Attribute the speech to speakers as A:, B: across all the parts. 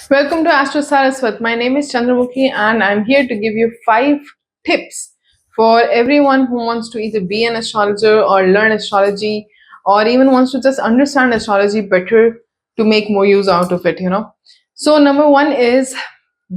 A: Welcome to Astro Saraswat. My name is Chandramukhi and I'm here to give you 5 tips for everyone who wants to either be an astrologer or learn astrology or even wants to just understand astrology better to make more use out of it. So, number one is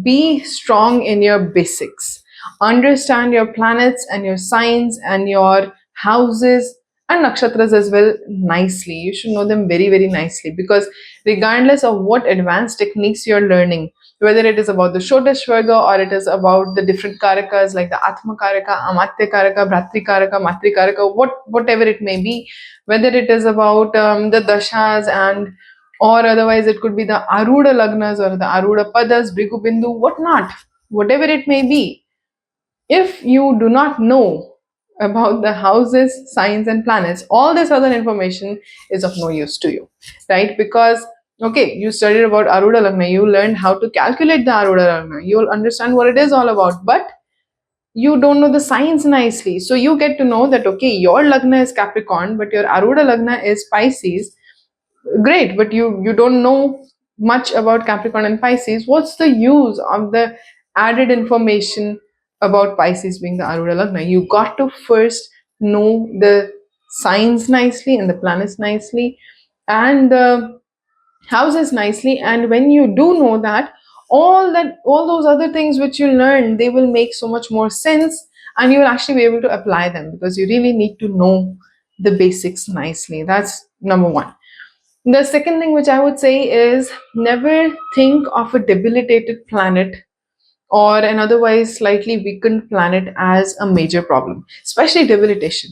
A: be strong in your basics. Understand your planets and your signs and your houses and nakshatras as well nicely. You should know them very, very nicely because regardless of what advanced techniques you're learning, whether it is about the Shodashvarga or it is about the different karakas like the Atma Karaka, Amatya Karaka, Bhratri Karaka, Matri Karaka, whatever it may be, whether it is about the Dashas and or otherwise it could be the Aruda Lagnas or the Aruda Padas, Bhrigu Bindu, whatnot, whatever it may be. If you do not know about the houses, signs, and planets, all this other information is of no use to you, right? Because okay, you studied about Aruda Lagna, you learned how to calculate the Aruda Lagna, you'll understand what it is all about, but you don't know the signs nicely. So you get to know that okay, your Lagna is Capricorn, but your Aruda Lagna is Pisces. Great, but you don't know much about Capricorn and Pisces. What's the use of the added information about Pisces being the Aruda Lagna? You got to first know the signs nicely and the planets nicely and the houses nicely, and when you do know that, all those other things which you learn, they will make so much more sense and you will actually be able to apply them because you really need to know the basics nicely. That's number one. The second thing which I would say is never think of a debilitated planet or an otherwise slightly weakened planet as a major problem, especially debilitation.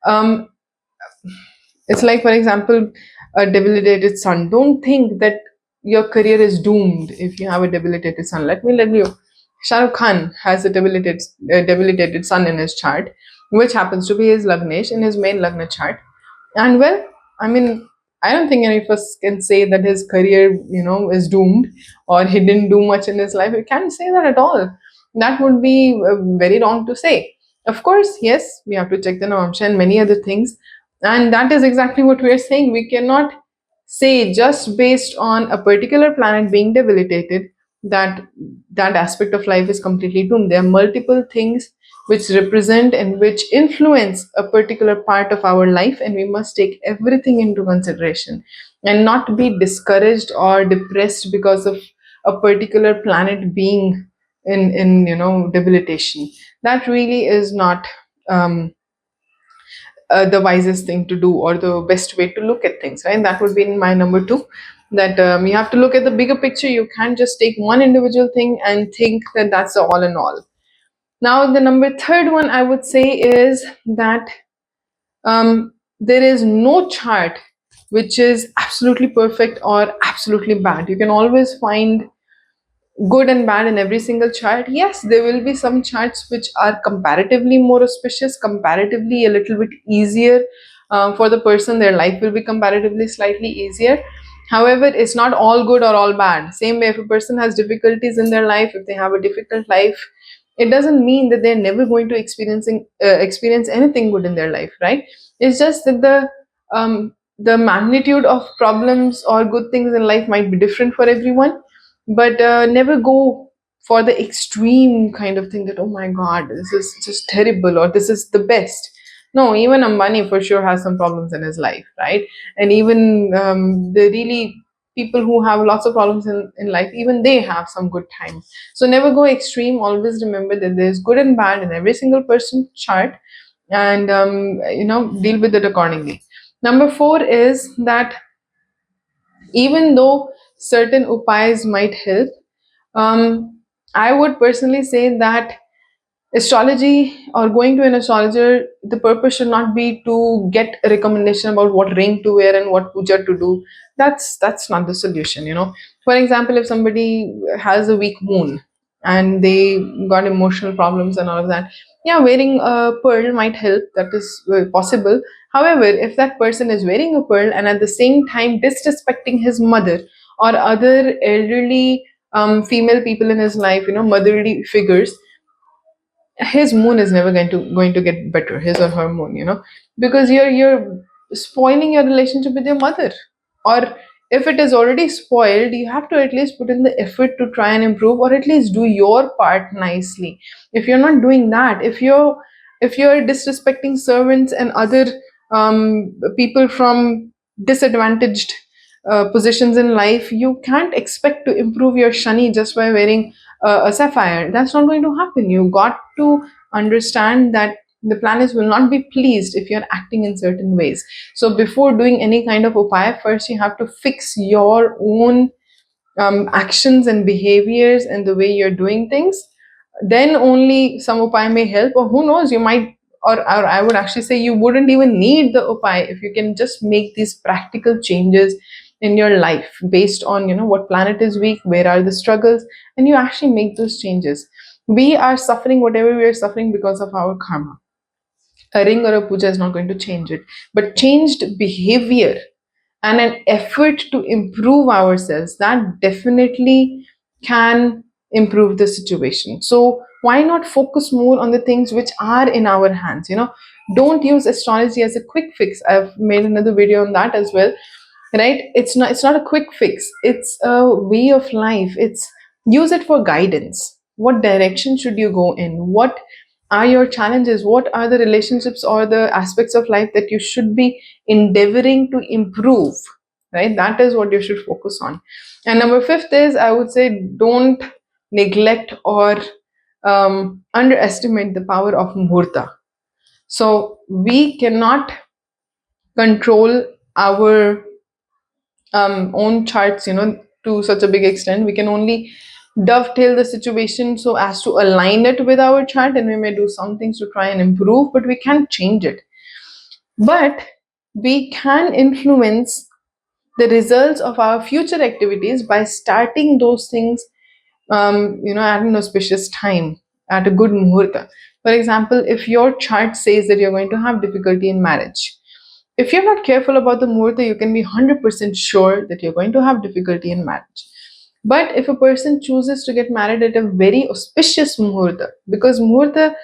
A: Um, it's like, for example, a debilitated sun. Don't think that your career is doomed if you have a debilitated sun. Let you. Shah Rukh Khan has a debilitated sun in his chart, which happens to be his Lagnesh in his main Lagna chart. And well, I mean, I don't think any of us can say that his career, is doomed or he didn't do much in his life. We can't say that at all. That would be very wrong to say. Of course, yes, we have to check the Navamsha and many other things. And that is exactly what we are saying. We cannot say just based on a particular planet being debilitated that that aspect of life is completely doomed. There are multiple things which represent and which influence a particular part of our life, and we must take everything into consideration and not be discouraged or depressed because of a particular planet being in debilitation. That really is not the wisest thing to do or the best way to look at things, right? That would be my number two, that you have to look at the bigger picture. You can't just take one individual thing and think that that's the all in all. Now, the number third one I would say is that there is no chart which is absolutely perfect or absolutely bad. You can always find good and bad in every single chart. Yes, there will be some charts which are comparatively more auspicious, comparatively a little bit easier for the person. Their life will be comparatively slightly easier. However, it's not all good or all bad. Same way, if a person has difficulties in their life, if they have a difficult life, it doesn't mean that they're never going to experience anything good in their life, right? It's just that the magnitude of problems or good things in life might be different for everyone, but never go for the extreme kind of thing that oh my god, this is just terrible or this is the best. No, even Ambani for sure has some problems in his life, right? And even the really people who have lots of problems in life, even they have some good times. So never go extreme. Always remember that there's good and bad in every single person chart, and deal with it accordingly. Number four is that even though certain upāyas might help, I would personally say that astrology or going to an astrologer, the purpose should not be to get a recommendation about what ring to wear and what puja to do. That's not the solution. For example, if somebody has a weak moon and they got emotional problems and all of that, yeah, wearing a pearl might help. That is possible. However, if that person is wearing a pearl and at the same time disrespecting his mother or other elderly female people in his life, motherly figures, his moon is never going to get better, his or her moon, because you're spoiling your relationship with your mother. Or if it is already spoiled, you have to at least put in the effort to try and improve, or at least do your part nicely. If you're not doing that, if you're disrespecting servants and other people from disadvantaged positions in life, you can't expect to improve your shani just by wearing a sapphire. That's not going to happen. You got to understand that the planets will not be pleased if you're acting in certain ways. So before doing any kind of upaya, first you have to fix your own actions and behaviors and the way you're doing things. Then only some upaya may help, or who knows, you might, or I would actually say you wouldn't even need the upaya if you can just make these practical changes in your life based on what planet is weak, where are the struggles, and you actually make those changes. We are suffering whatever we are suffering because of our karma. A ring or a puja is not going to change it, but changed behavior and an effort to improve ourselves, that definitely can improve the situation. So why not focus more on the things which are in our hands? Don't use astrology as a quick fix. I've made another video on that as well, right? It's not a quick fix, it's a way of life. It's use it for guidance. What direction should you go in? What are your challenges? What are the relationships or the aspects of life that you should be endeavoring to improve, right? That is what you should focus on. And number fifth is, I would say, don't neglect or underestimate the power of muhurta. So we cannot control our own charts, to such a big extent. We can only dovetail the situation so as to align it with our chart, and we may do some things to try and improve, but we can't change it. But we can influence the results of our future activities by starting those things, at an auspicious time, at a good muhurta. For example, if your chart says that you're going to have difficulty in marriage, if you're not careful about the muhurta, you can be 100% sure that you're going to have difficulty in marriage. But if a person chooses to get married at a very auspicious muhurta, because muhurta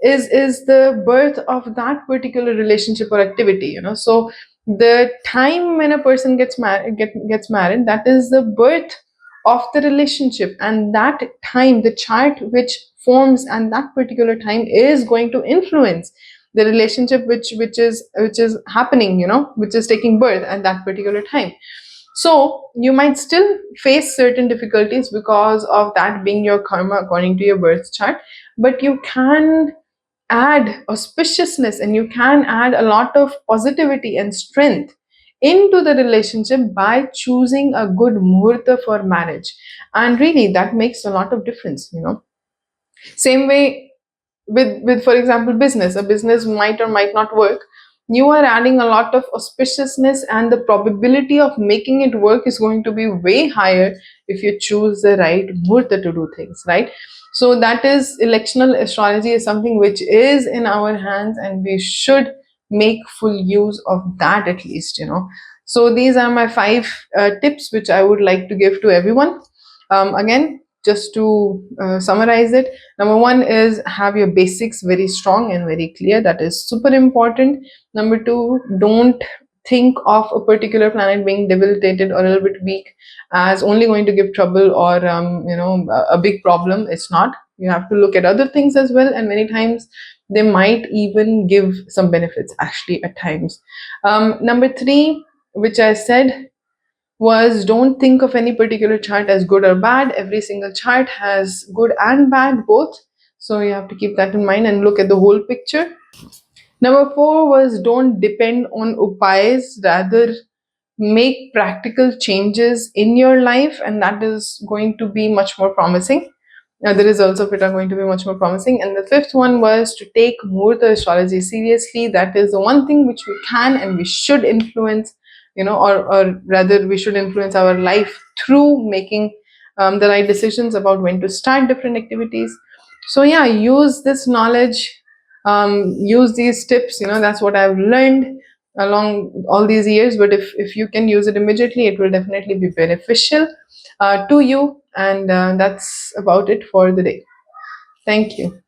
A: is the birth of that particular relationship or activity, so the time when a person gets married, that is the birth of the relationship, and that time, the chart which forms and that particular time is going to influence the relationship which is happening, which is taking birth at that particular time. So you might still face certain difficulties because of that being your karma according to your birth chart, but you can add auspiciousness and you can add a lot of positivity and strength into the relationship by choosing a good muhurta for marriage. And really, that makes a lot of difference. Same way with for example, business. A business might or might not work. You are adding a lot of auspiciousness, and the probability of making it work is going to be way higher if you choose the right muhurta to do things, right? So that is, electional astrology is something which is in our hands, and we should make full use of that, at least. So these are my 5 tips which I would like to give to everyone. Again, just to summarize it, number 1 is have your basics very strong and very clear. That is super important. Number 2, don't think of a particular planet being debilitated or a little bit weak as only going to give trouble or a big problem. It's not. You have to look at other things as well, and many times they might even give some benefits actually at times. Number 3, which I said, was don't think of any particular chart as good or bad. Every single chart has good and bad both. So you have to keep that in mind and look at the whole picture. Number 4 was don't depend on upāyas, rather make practical changes in your life, and that is going to be much more promising. The results of it are going to be much more promising. And the 5th one was to take Muhurta astrology seriously. That is the one thing which we can and we should influence, or rather we should influence our life through making the right decisions about when to start different activities. So yeah, use this knowledge, use these tips. That's what I've learned along all these years. But if you can use it immediately, it will definitely be beneficial to you. And that's about it for the day. Thank you.